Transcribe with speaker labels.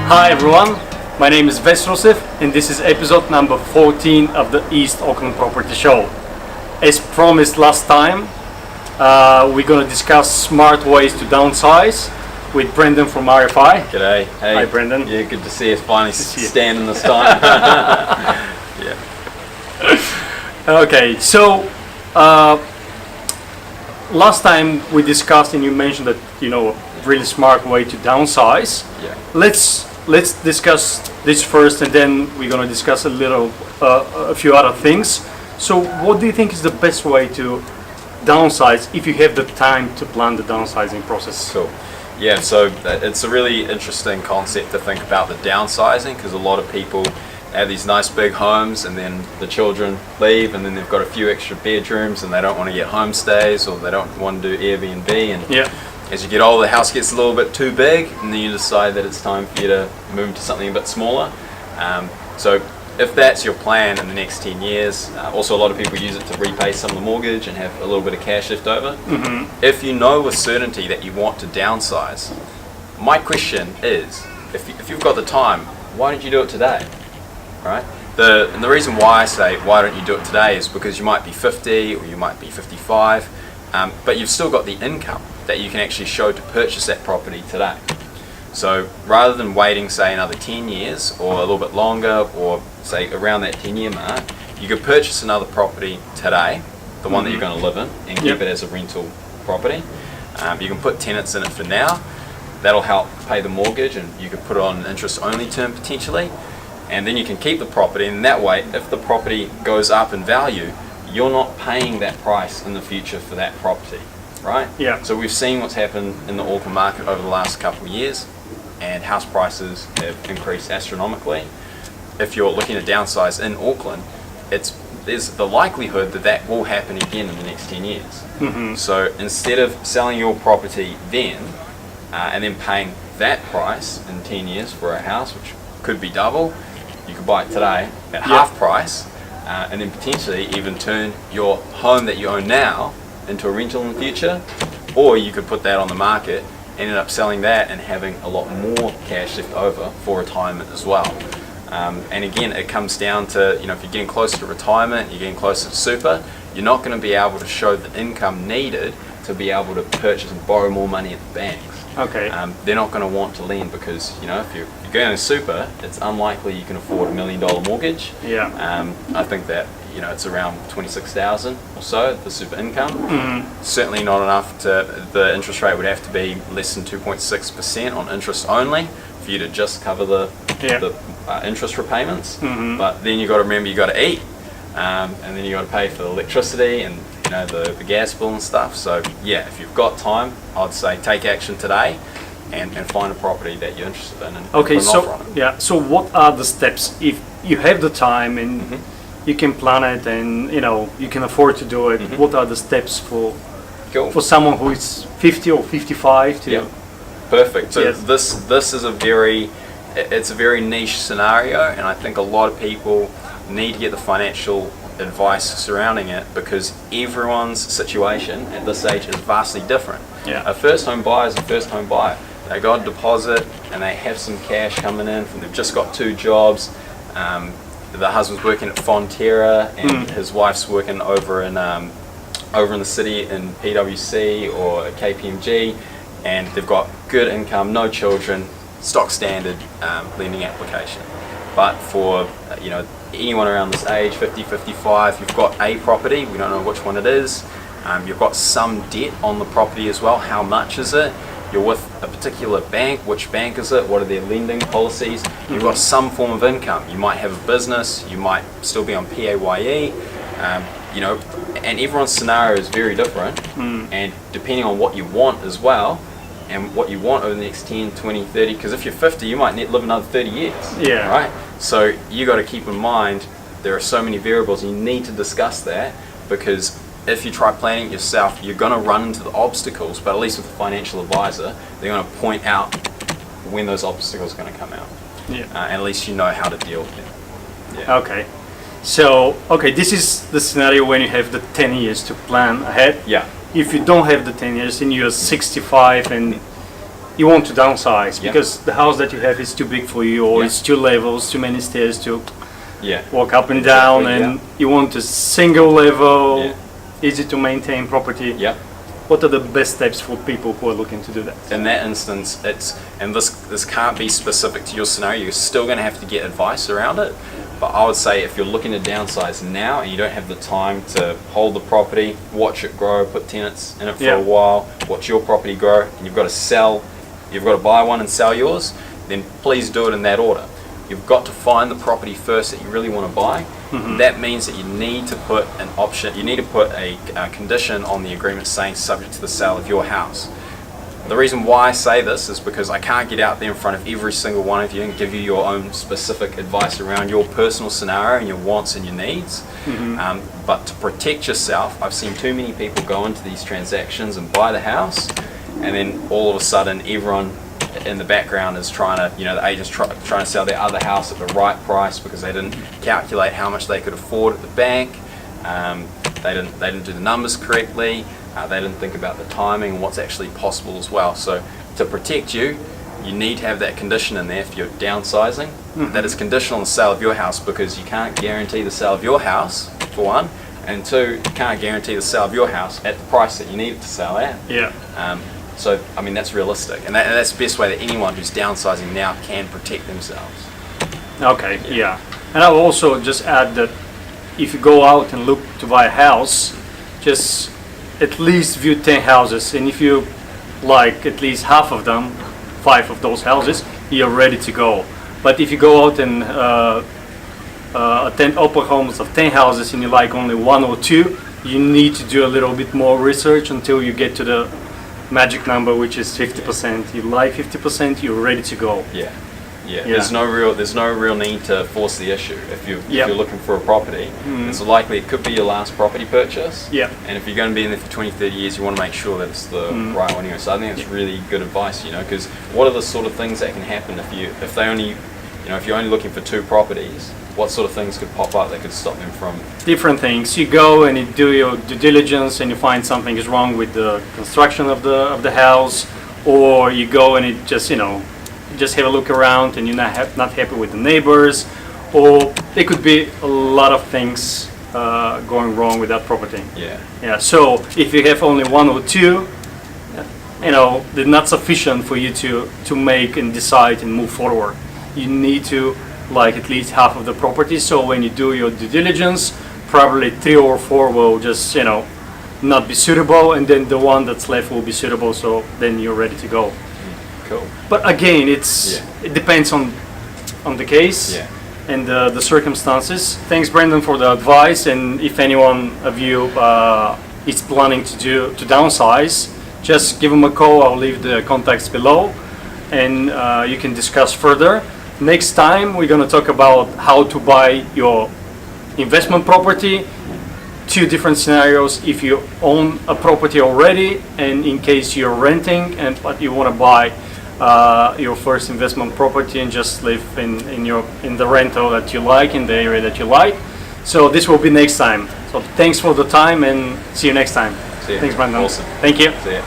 Speaker 1: Hi everyone, my name is Vess Rusev and this is episode number 14 of the East Auckland Properties Show. As promised last time, we're going to discuss smart ways to downsize with Brandon from RFI.
Speaker 2: G'day. Hey.
Speaker 1: Hi Brandon.
Speaker 2: Yeah, good to see you finally standing this time. Yeah.
Speaker 1: Okay, so last time we discussed and you mentioned that a really smart way to downsize.
Speaker 2: Yeah.
Speaker 1: Let's discuss this first, and then we're going to discuss a few other things. So, what do you think is the best way to downsize if you have the time to plan the downsizing process?
Speaker 2: Cool. Yeah, so it's a really interesting concept to think about the downsizing, because a lot of people have these nice big homes and then the children leave and then they've got a few extra bedrooms and they don't want to get homestays or they don't want to do Airbnb, and as you get older the house gets a little bit too big and then you decide that it's time for you to move to something a bit smaller. So if that's your plan in the next 10 years, also a lot of people use it to repay some of the mortgage and have a little bit of cash left over. Mm-hmm. If you know with certainty that you want to downsize, my question is, if you've got the time, why don't you do it today? Right? And the reason why I say why don't you do it today is because you might be 50 or you might be 55, but you've still got the income that you can actually show to purchase that property today. So rather than waiting, say, another 10 years or a little bit longer, or say around that 10-year mark, you could purchase another property today, the one that you're going to live in, and keep it as a rental property. You can put tenants in it for now. That'll help pay the mortgage, and you could put it on an interest-only term potentially. And then you can keep the property, and that way, if the property goes up in value, you're not paying that price in the future for that property, right? Yeah. So we've seen what's happened in the Auckland market over the last couple of years, and house prices have increased astronomically. If you're looking to downsize in Auckland, there's the likelihood that will happen again in the next 10 years. Mm-hmm. So instead of selling your property then, and then paying that price in 10 years for a house, which could be double, you could buy it today at half price, and then potentially even turn your home that you own now into a rental in the future, or you could put that on the market, ended up selling that and having a lot more cash left over for retirement as well. And again, it comes down to, if you're getting closer to retirement, you're getting closer to super, you're not going to be able to show the income needed to be able to purchase and borrow more money at the banks. Okay. They're not going to want to lend because, if you're going to super, it's unlikely you can afford $1 million mortgage. Yeah. I think that, it's around 26,000 or so, the super income. Mm-hmm. Certainly not enough the interest rate would have to be less than 2.6% on interest only for you to just cover the interest repayments. Mm-hmm. But then you've got to remember you got to eat, and then you got to pay for the electricity and the gas bill and stuff. So yeah, if you've got time, I'd say take action today and find a property that you're interested in. And
Speaker 1: okay, so so what are the steps if you have the time and you can plan it and you can afford to do it? Mm-hmm. What are the steps for someone who is 50 or 55 to?
Speaker 2: Yeah. Perfect. So this is a very niche scenario, and I think a lot of people need to get the financial advice surrounding it because everyone's situation at this age is vastly different. Yeah. A first home buyer is a first home buyer. They got a deposit and they have some cash coming in from, they've just got 2 jobs. The husband's working at Fonterra and his wife's working over in the city in PwC or KPMG, and they've got good income, no children, stock standard lending application. But for anyone around this age, 50, 55, you've got a property, we don't know which one it is, you've got some debt on the property as well, how much is it? You're with a particular bank, which bank is it? What are their lending policies? You've got some form of income. You might have a business, you might still be on PAYE, and everyone's scenario is very different, and depending on what you want as well, and what you want over the next 10, 20, 30, because if you're 50, you might live another 30 years, right? So you got to keep in mind there are so many variables, and you need to discuss that, because if you try planning it yourself, you're going to run into the obstacles, but at least with a financial advisor, they're going to point out when those obstacles are going to come out. And at least you know how to deal with them. Yeah.
Speaker 1: Okay. So, this is the scenario when you have the 10 years to plan ahead. Yeah. If you don't have the 10 years and you're 65 and you want to downsize
Speaker 2: Yeah.
Speaker 1: because the house that you have is too big for you, or
Speaker 2: Yeah.
Speaker 1: it's two levels, too many stairs to
Speaker 2: Yeah.
Speaker 1: walk up and down,
Speaker 2: Exactly,
Speaker 1: and you want a single level,
Speaker 2: Yeah.
Speaker 1: easy to maintain property.
Speaker 2: Yeah.
Speaker 1: What are the best steps for people who are looking to do that?
Speaker 2: In that instance, this can't be specific to your scenario. You're still going to have to get advice around it. But I would say if you're looking to downsize now and you don't have the time to hold the property, watch it grow, put tenants in it for
Speaker 1: Yeah.
Speaker 2: a while, watch your property grow, and you've got to sell, you've got to buy one and sell yours, then please do it in that order. You've got to find the property first that you really want to buy. That means that you need to put an option, you need to put a condition on the agreement saying subject to the sale of your house. The reason why I say this is because I can't get out there in front of every single one of you and give you your own specific advice around your personal scenario and your wants and your needs. But to protect yourself, I've seen too many people go into these transactions and buy the house, and then all of a sudden everyone in the background is trying to, the agent's trying to sell their other house at the right price because they didn't calculate how much they could afford at the bank. They didn't do the numbers correctly. They didn't think about the timing and what's actually possible as well. So to protect you, you need to have that condition in there if you're downsizing. That is conditional on the sale of your house, because you can't guarantee the sale of your house, for one, and two, you can't guarantee the sale of your house at the price that you need it to sell at.
Speaker 1: Yeah.
Speaker 2: So, I mean, that's realistic, and that's the best way that anyone who's downsizing now can protect themselves.
Speaker 1: Okay, yeah. And I will also just add that if you go out and look to buy a house, just at least view 10 houses, and if you like at least half of them, 5 of those houses, you're ready to go. But if you go out and attend open homes of 10 houses and you like only 1 or 2, you need to do a little bit more research until you get to the magic number, which is 50%. You like 50%, you're ready to go.
Speaker 2: Yeah. There's no real need to force the issue. If you're looking for a property, it's likely it could be your last property purchase.
Speaker 1: Yeah.
Speaker 2: And if you're going to be in there for 20, 30 years, you want to make sure that it's the right one anyway. So I think it's really good advice, because what are the sort of things that can happen if you're only looking for 2 properties? What sort of things could pop up that could stop them from?
Speaker 1: Different things. You go and you do your due diligence and you find something is wrong with the construction of the house, or you go and it just have a look around and you're not happy with the neighbors, or there could be a lot of things going wrong with that property. Yeah. So if you have only 1 or 2, they're not sufficient for you to make and decide and move forward. You need to like at least half of the property. So when you do your due diligence, probably 3 or 4 will just not be suitable, and then the one that's left will be suitable. So then you're ready to go.
Speaker 2: Cool.
Speaker 1: But again, it depends on the case and the circumstances. Thanks, Brandon, for the advice. And if anyone of you is planning to downsize, just give them a call. I'll leave the contacts below, and you can discuss further. Next time, we're going to talk about how to buy your investment property. 2 different scenarios: if you own a property already, and in case you're renting but you want to buy your first investment property and just live in the rental that you like, in the area that you like. So this will be next time. So thanks for the time, and see you next time.
Speaker 2: See ya.
Speaker 1: Thanks, Brandon.
Speaker 2: Awesome.
Speaker 1: Thank you.
Speaker 2: See ya.